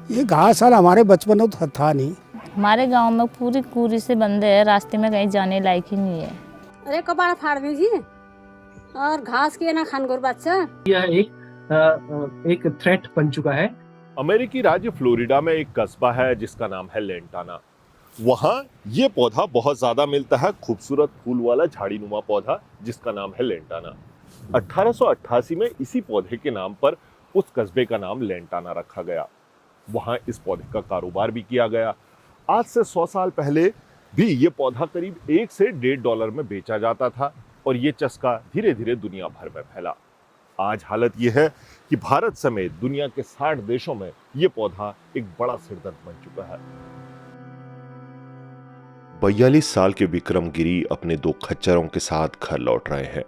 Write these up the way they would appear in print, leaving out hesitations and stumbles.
ये घास साल हमारे बचपन में तो था नहीं। हमारे गांव में पूरी कूरी से बंदे है, रास्ते में कहीं जाने लायक ही नहीं है। अरे कपाड़ फाड़ दीजिए और घास के ना खानगोर बच्चा। यह एक थ्रेट बन चुका है। अमेरिकी राज्य फ्लोरिडा में एक कस्बा है जिसका नाम है लेंटाना। वहां ये पौधा बहुत ज्यादा मिलता है, खूबसूरत फूल वाला झाड़ी नुमा पौधा जिसका नाम है लेंटाना। 1888 में इसी पौधे के नाम पर उस कस्बे का नाम लेंटाना रखा गया। वहां इस पौधे का कारोबार भी किया गया। आज से 100 साल पहले भी ये पौधा करीब $1 से $1.5 में बेचा जाता था और ये चस्का धीरे धीरे दुनिया भर में फैला। आज हालत यह है कि भारत समेत दुनिया के 60 देशों में यह पौधा एक बड़ा सिरदर्द बन चुका है। 42 साल के विक्रम गिरी अपने 2 खच्चरों के साथ घर लौट रहे हैं।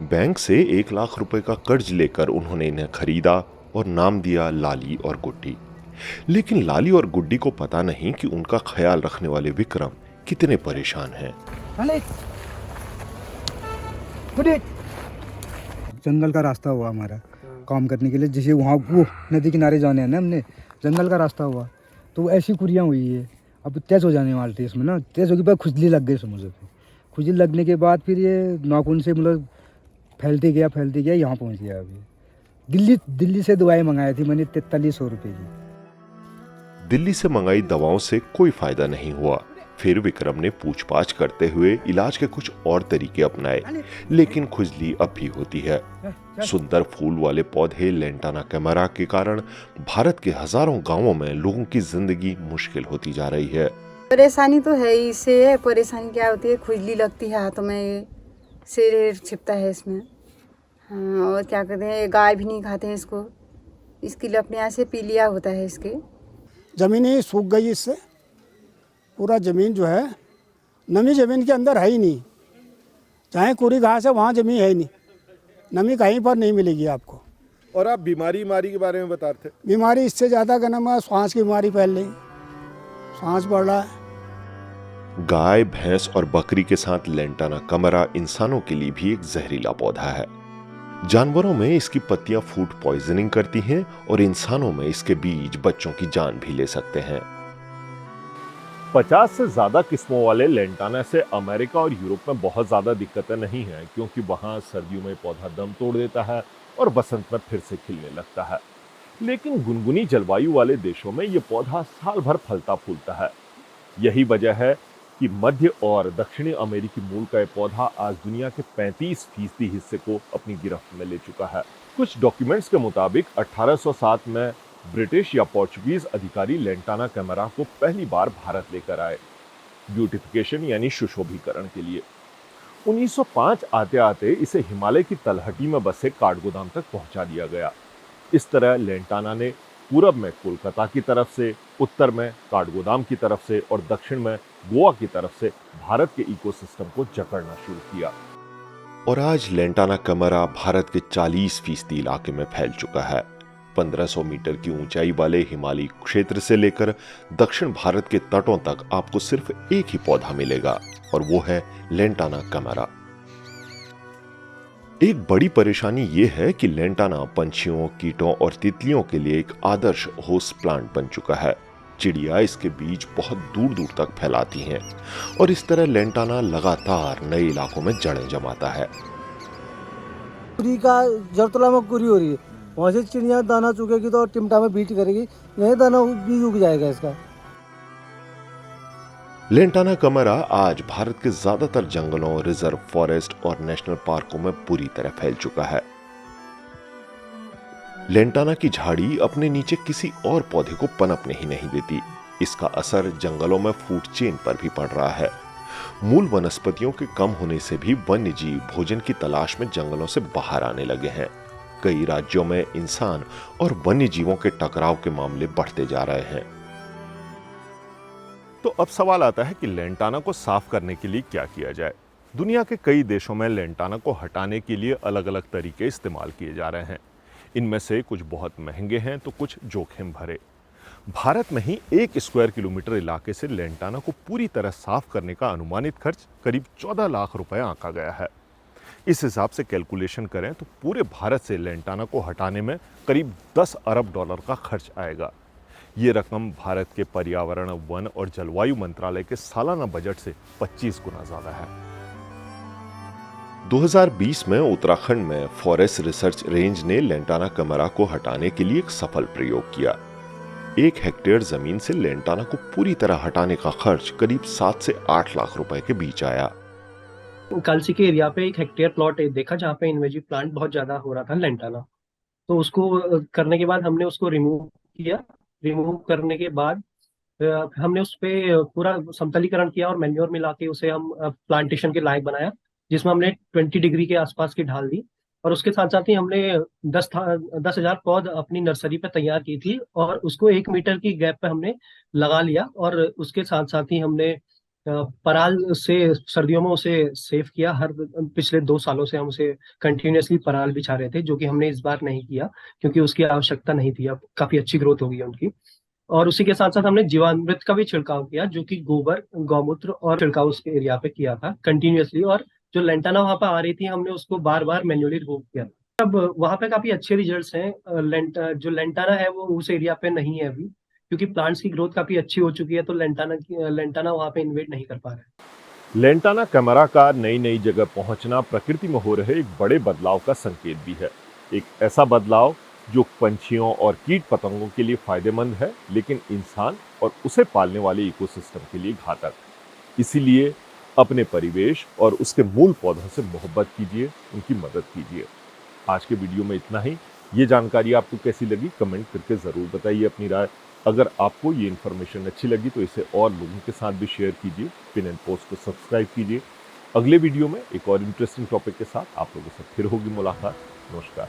बैंक से 1 लाख रुपए का कर्ज लेकर उन्होंने इन्हें खरीदा और नाम दिया लाली और गुड्डी। लेकिन लाली और गुड्डी को पता नहीं कि उनका ख्याल रखने वाले विक्रम कितने परेशान हैं। जंगल का रास्ता हुआ हमारा काम करने के लिए, जैसे वहाँ वो नदी किनारे जाने हैं ना, हमने जंगल का रास्ता हुआ तो ऐसी कुरियाँ हुई है। अब तेज हो जाने वाली थी इसमें ना, तेज होगी पर खुजली लग गई समझो। खुजली लगने के बाद फिर ये नाखून से मतलब फैलते गया यहाँ पहुँच गया। अभी दिल्ली से दवाई मंगाई थी मैंने 4300 रुपये की। दिल्ली से मंगाई दवाओं से कोई फायदा नहीं हुआ। फिर विक्रम ने पूछताछ करते हुए इलाज के कुछ और तरीके अपनाए, लेकिन खुजली अब भी होती है। सुंदर फूल वाले पौधे लेंटाना कैमरा के कारण भारत के हजारों गांवों में लोगों की जिंदगी मुश्किल होती जा रही है। परेशानी तो है ही, इससे परेशानी क्या होती है, खुजली लगती है हाथों में, सिर छिपता है इसमें। हाँ, और क्या कहते हैं, गाय भी नहीं खाते हैं इसको, इसकी लपड़ियाँ से पीलिया होता है इसके। ज़मीन ही सूख गई इससे, पूरा ज़मीन जो है नमी ज़मीन के अंदर है ही नहीं। चाहे कोरी घास है वहाँ ज़मीन है ही नहीं, नमी कहीं पर नहीं मिलेगी आपको। और आप बीमारी के बारे में बता रहे थे। बीमारी इससे ज़्यादा का नाम है सांस की बीमारी फैल रही, सांस बढ़ रहा है। गाय, भैंस और बकरी के साथ लेंटाना कैमरा इंसानों के लिए भी एक जहरीला पौधा है। जानवरों में इसकी पत्तियां फूड पॉइजनिंग करती हैं और इंसानों में इसके बीज बच्चों की जान भी ले सकते हैं। 50 से ज्यादा किस्मों वाले लेंटाना से अमेरिका और यूरोप में बहुत ज्यादा दिक्कतें नहीं हैं, क्योंकि वहां सर्दियों में पौधा दम तोड़ देता है और बसंत में फिर से खिलने लगता है। लेकिन गुनगुनी जलवायु वाले देशों में यह पौधा साल भर फलता फूलता है। यही वजह है कि मध्य और दक्षिणी अमेरिकी मूल का यह पौधा आज दुनिया के 35% हिस्से को अपनी गिरफ्त में ले चुका है। कुछ डॉक्यूमेंट्स के मुताबिक 1807 में ब्रिटिश या पोर्चुगीज अधिकारी लेंटाना कैमरा को पहली बार भारत लेकर आए, ब्यूटिफिकेशन यानी सुशोभीकरण के लिए। 1905 आते आते इसे हिमालय की तलहटी में बसे काठगोदाम तक पहुंचा दिया गया। इस तरह लेंटाना ने पूरब में कोलकाता की तरफ से, उत्तर में काठगोदाम की तरफ से और दक्षिण में गोवा की तरफ से भारत के इकोसिस्टम को जकड़ना शुरू किया। और आज लेंटाना कैमरा भारत के 40% इलाके में फैल चुका है। 1500 मीटर की ऊंचाई वाले हिमालयी क्षेत्र से लेकर दक्षिण भारत के तटों तक आपको सिर्फ एक ही पौधा मिलेगा और वो है लेंटाना कैमरा। एक बड़ी परेशानी यह है कि लेंटाना पंछियों, कीटों और तितलियों के लिए एक आदर्श होस्ट प्लांट बन चुका है। चिड़िया इसके बीज बहुत दूर दूर तक फैलाती हैं और इस तरह लेंटाना लगातार नए इलाकों में जड़ें जमाता है। कुरी का जरतला में कुरी हो रही है, वहाँ से चिड़िया दाना चुगेगी तो टिमटा में बीट करेगी, यही दाना बीज उग जाएगा इसका। लेंटाना कैमरा आज भारत के ज्यादातर जंगलों, रिजर्व फॉरेस्ट और नेशनल पार्कों में पूरी तरह फैल चुका है। लेंटाना की झाड़ी अपने नीचे किसी और पौधे को पनपने ही नहीं देती। इसका असर जंगलों में फूड चेन पर भी पड़ रहा है। मूल वनस्पतियों के कम होने से भी वन्य जीव भोजन की तलाश में जंगलों से बाहर आने लगे हैं। कई राज्यों में इंसान और वन्य जीवों के टकराव के मामले बढ़ते जा रहे हैं। तो अब सवाल आता है कि लेंटाना को साफ करने के लिए क्या किया जाए। दुनिया के कई देशों में लेंटाना को हटाने के लिए अलग अलग तरीके इस्तेमाल किए जा रहे हैं। इनमें से कुछ बहुत महंगे हैं तो कुछ जोखिम भरे। भारत में ही 1 स्क्वायर किलोमीटर इलाके से लेंटाना को पूरी तरह साफ करने का अनुमानित खर्च करीब 14 लाख रुपए आंका गया है। इस हिसाब से कैलकुलेशन करें तो पूरे भारत से लेंटाना को हटाने में करीब $10 अरब का खर्च आएगा। ये रकम भारत के पर्यावरण, वन और जलवायु मंत्रालय के सालाना बजट से 25 गुना ज्यादा है। 2020 में उत्तराखंड में फॉरेस्ट रिसर्च रेंज ने लेंटाना कैमरा को हटाने के लिए एक सफल प्रयोग किया। 1 हेक्टेयर जमीन से लेंटाना को पूरी तरह हटाने का खर्च करीब 7 से 8 लाख रुपए के बीच आया। कालसी के एरिया पे 1 हेक्टेयर प्लॉट देखा जहाँ पे इन्वेजिव प्लांट बहुत ज्यादा हो रहा था लेंटाना। तो उसको करने के बाद हमने उसको रिमूव किया। रिमूव करने के बाद हमने उस पे पूरा समतलीकरण किया और मैन्योर मिला के उसे हम प्लांटेशन के लायक बनाया, जिसमें हमने 20 डिग्री के आसपास की ढाल दी। और उसके साथ साथ ही हमने 10,000 पौध अपनी नर्सरी पे तैयार की थी और उसको 1 मीटर की गैप पे हमने लगा लिया। और उसके साथ साथ ही हमने पराल से सर्दियों में उसे सेव किया। पिछले 2 सालों से हम उसे कंटिन्यूअसली पराल बिछा रहे थे, जो कि हमने इस बार नहीं किया क्योंकि उसकी आवश्यकता नहीं थी। अब काफी अच्छी ग्रोथ हो गई है उनकी। और उसी के साथ साथ हमने जीवामृत का भी छिड़काव किया, जो कि गोबर, गौमूत्र और छिड़काव उसके एरिया पे किया था कंटिन्यूअसली। और जो लेंटाना वहां पे आ रही थी हमने उसको बार बार मैन्युअली रिमूव किया। अब वहां पे काफी अच्छे रिजल्ट्स हैं। जो लेंटाना है वो उस एरिया पे नहीं है अभी, क्योंकि प्लांट्स की ग्रोथ काफी अच्छी हो चुकी है। तो लेंटाना वहां पे इन्वेट नहीं कर पा रहा है। लेंटाना कैमरा का नई नई जगह पहुंचना प्रकृति में हो रहे एक बड़े बदलाव का संकेत भी है। एक ऐसा बदलाव जो पंछियों और कीट पतंगों के लिए फायदेमंद है, लेकिन इंसान और उसे पालने वाले इकोसिस्टम के लिए घातक। इसीलिए अपने परिवेश और उसके मूल पौधों से मोहब्बत कीजिए, उनकी मदद कीजिए। आज के वीडियो में इतना ही। ये जानकारी आपको कैसी लगी कमेंट करके जरूर बताइए अपनी राय। अगर आपको ये इन्फॉर्मेशन अच्छी लगी तो इसे और लोगों के साथ भी शेयर कीजिए। पिन एंड पोस्ट को सब्सक्राइब कीजिए। अगले वीडियो में एक और इंटरेस्टिंग टॉपिक के साथ आप लोगों से फिर होगी मुलाकात। नमस्कार।